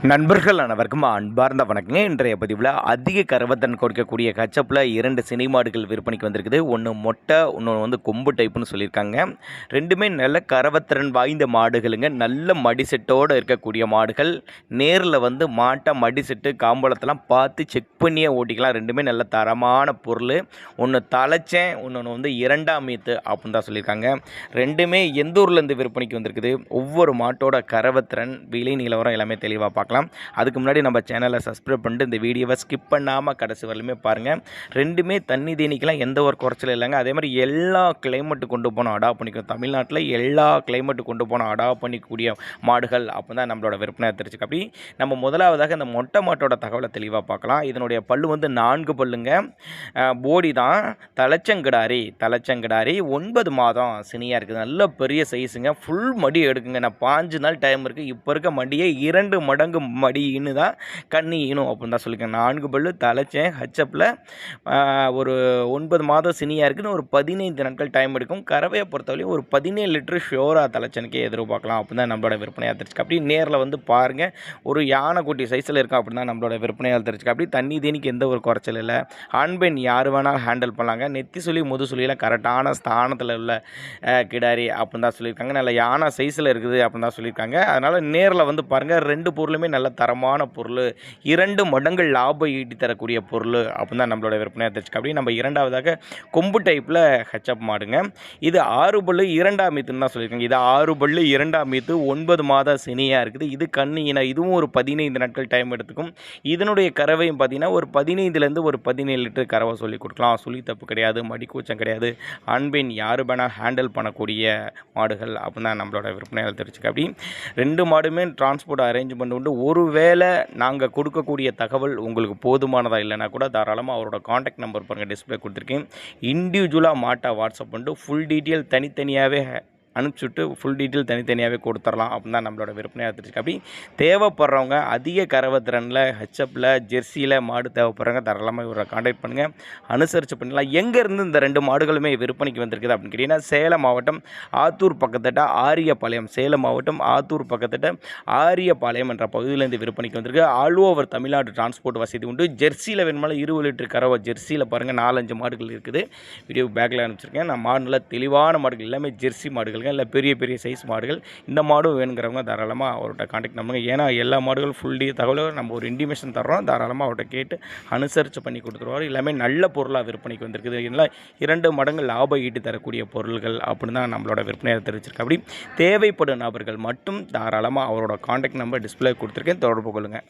நண்பர்கள் அனைவருக்கும் அன்பார்ந்த வணக்கங்க. இன்றைய பதிவில் அதிக கறவைத்திறன் கொடுக்கக்கூடிய கச்சப்பில் 2 சினை மாடுகள் விற்பனைக்கு வந்திருக்குது. ஒன்று மொட்டை, இன்னொன்று வந்து கொம்பு டைப்புன்னு சொல்லியிருக்காங்க. ரெண்டுமே நல்ல கறவைத்திறன் வாய்ந்த மாடுகளுங்க. நல்ல மடிசெட்டோடு இருக்கக்கூடிய மாடுகள். நேரில் வந்து மாட்டை மடிசெட்டு காம்பளத்தெல்லாம் பார்த்து செக் பண்ணியே ஓட்டிக்கலாம். ரெண்டுமே நல்ல தரமான பொருள். ஒன்று தலைச்சேன், இன்னொன்று வந்து 2ஆம் மீத்து அப்படின்னு தான் சொல்லியிருக்காங்க. ரெண்டுமே எந்த ஊர்லேருந்து விற்பனைக்கு வந்திருக்குது, ஒவ்வொரு மாட்டோட கறவைத்திறன், விலை நிலவரம் எல்லாமே தெளிவாக பார்க்கலாம். அதுக்கு முன்னாடி நம்ம சேனலை சப்ஸ்கிரைப் பண்ணிட்டு இந்த வீடியோவை ஸ்கிப் பண்ணாமல் கடைசி வரலுமே பாருங்கள். ரெண்டுமே தண்ணி தேனிக்கெலாம் எந்த ஒரு குறைச்சலும் இல்லைங்க. அதே மாதிரி எல்லா கிளைமேட்டு கொண்டு போனோம் அடாப்ட் பண்ணிக்கும். தமிழ்நாட்டில் எல்லா கிளைமேட்டு கொண்டு போனோம் அடாப்ட் பண்ணிக்கூடிய மாடுகள் அப்போ தான் நம்மளோட விற்பனை தெரிஞ்சுக்க. அப்படி நம்ம முதலாவதாக இந்த மொட்டை மாட்டோட தகவலை தெளிவாக பார்க்கலாம். இதனுடைய பல்லு வந்து 4 பல்லுங்க. போடி தான். தலைச்சங்கிடாரி 9 மாதம் சினியாக இருக்குது. நல்ல பெரிய சைஸுங்க. ஃபுல் மடி எடுக்குங்க. நான் 5 நாள் டைம் இருக்குது. இப்போ இருக்க மடியை 2 மடங்கு மடி ஈனு தான் கண்ணி ஈனும் அப்படின்னு தான் சொல்லியிருக்கேன். 4 பல்லு தலைச்சேன் ஹச்சப்பில் ஒரு 9 மாதம் சினியாக இருக்குதுன்னு ஒரு 15 நாட்கள் டைம் எடுக்கும். கறவையை பொறுத்தவரையும் ஒரு 17 லிட்டரு ஷோராக தலைச்சனுக்கே எதிர்பார்க்கலாம் அப்படின்னு தான் நம்மளோட விற்பனையாக தெரிஞ்சுக்க. அப்படி நேரில் வந்து பாருங்கள். ஒரு யானை குட்டி சைஸில் இருக்கும் அப்படின்னு தான் நம்மளோட விற்பனையாக தெரிஞ்சுக்க. அப்படி தண்ணி தேனிக்கு எந்த ஒரு குறைச்சல் இல்லை. ஆண் பெண் யார் வேணாலும் ஹேண்டில் பண்ணலாங்க. நெத்தி சொல்லி முதுசுலியில் கரெக்டான ஸ்தானத்தில் உள்ள கிடாரி அப்படின்னு தான் சொல்லியிருக்காங்க. நல்ல யானை சைஸில் இருக்குது அப்படின்னு தான் சொல்லியிருக்காங்க. அதனால் நேரில் வந்து பாருங்கள். 2 பொருளுமே நல்ல தரமான பொருள். 2 மடங்கு லாபம் ஈட்டி தரக்கூடிய பொருள் அப்படின்னு தான் நம்மளோட விற்பனையாக தெரிஞ்சுக்க. அப்படி நம்ம இரண்டாவதாக கொம்பு டைப்பில் ஹெச்அப் மாடுங்க. இது 6 பல்லு 2ஆம் மீத்துன்னு தான் சொல்லியிருக்காங்க. இது 6 பல்லு 2ஆம் மீத்து 9 மாத சினியாக இருக்குது. இது கண்ணினா இதுவும் ஒரு 15 நாட்கள் டைம் எடுத்துக்கும். இதனுடைய கறவையும் பார்த்தீங்கன்னா ஒரு 15லேருந்து ஒரு 17 லிட்டர் கறவை சொல்லி கொடுக்கலாம். சுழி தப்பு கிடையாது, மடி கூச்சம் கிடையாது. ஆண்பெண் யார் வேணால் ஹேண்டில் பண்ணக்கூடிய மாடுகள் அப்படின்னு தான் நம்மளோட விற்பனையாக தெரிஞ்சுக்க. அப்படி 2 மாடுமே டிரான்ஸ்போர்ட் அரேஞ்ச் பண்ணிட்டு ஒருவேளை நாங்கள் கொடுக்கக்கூடிய தகவல் உங்களுக்கு போதுமானதாக இல்லைனா கூட தாராளமாக அவரோட காண்டாக்ட் நம்பர் பாருங்கள், டிஸ்பிளே கொடுத்துருக்கேன். இண்டிவிஜுவலாக மாட்டை வாட்ஸ்அப் பண்ணிட்டு ஃபுல் டீட்டெயில் தனித்தனியாகவே அனுப்பிச்சுட்டு ஃபுல் டீட்டெயில் தனித்தனியாகவே கொடுத்துடலாம் அப்படின்னு தான் நம்மளோட விற்பனையாக தெரிஞ்சுக்க. அப்படி தேவைப்படுறவங்க அதிக கறவைத்திறனில் ஹெச்அப்பில் ஜெர்சியில் மாடு தேவைப்படுறவங்க தாராளமாக இவரை காண்டாக்ட் பண்ணுங்கள், அனுசரித்து பண்ணலாம். எங்கேருந்து இந்த 2 மாடுகளுமே விற்பனைக்கு வந்திருக்குது அப்படின்னு கேட்டிங்கன்னா சேலம் மாவட்டம் ஆத்தூர் பக்கத்திட்ட ஆரியபாளையம், சேலம் மாவட்டம் ஆத்தூர் பக்கத்திட்ட ஆரியபாளையம் என்ற பகுதியிலேருந்து விற்பனைக்கு வந்திருக்கு. ஆல் ஓவர் தமிழ்நாடு டிரான்ஸ்போர்ட் வசதி உண்டு. ஜெர்சியில் வேணுமாலும் 20 லிட்டர் கறவை ஜெர்சியில் பாருங்கள் 4-5 மாடுகள் இருக்குது. வீடியோ பேக்கில் அனுப்பிச்சிருக்கேன். நான் மாடு நல்லா தெளிவான மாடுகள் எல்லாமே ஜெர்சி மாடுகள், இல்லை பெரிய பெரிய சைஸ் மாடுகள். இந்த மாடும் வேணுங்கிறவங்க தாராளமாக அவர்கிட்ட காண்டாக்ட் பண்ணுங்க. ஏன்னா எல்லா மாடுகளும் ஃபுல் தகவலும் நம்ம ஒரு இன்டிமேஷன் தர்றோம். தாராளமாக அவர்கிட்ட கேட்டு அனுசரித்து பண்ணி கொடுத்துருவார். எல்லாமே நல்ல பொருளாக விற்பனைக்கு வந்திருக்குது. இதெல்லாம் 2 மடங்கு லாபம் ஈட்டி தரக்கூடிய பொருள்கள் அப்படின்னு தான் நம்மளோட விற்பனையை தெரிவிச்சிருக்கு. அப்படி தேவைப்படும் நபர்கள் மட்டும் தாராளமாக அவரோட காண்டாக்ட் நம்பர் டிஸ்பிளே கொடுத்துருக்கேன், தொடர்பு கொள்ளுங்கள்.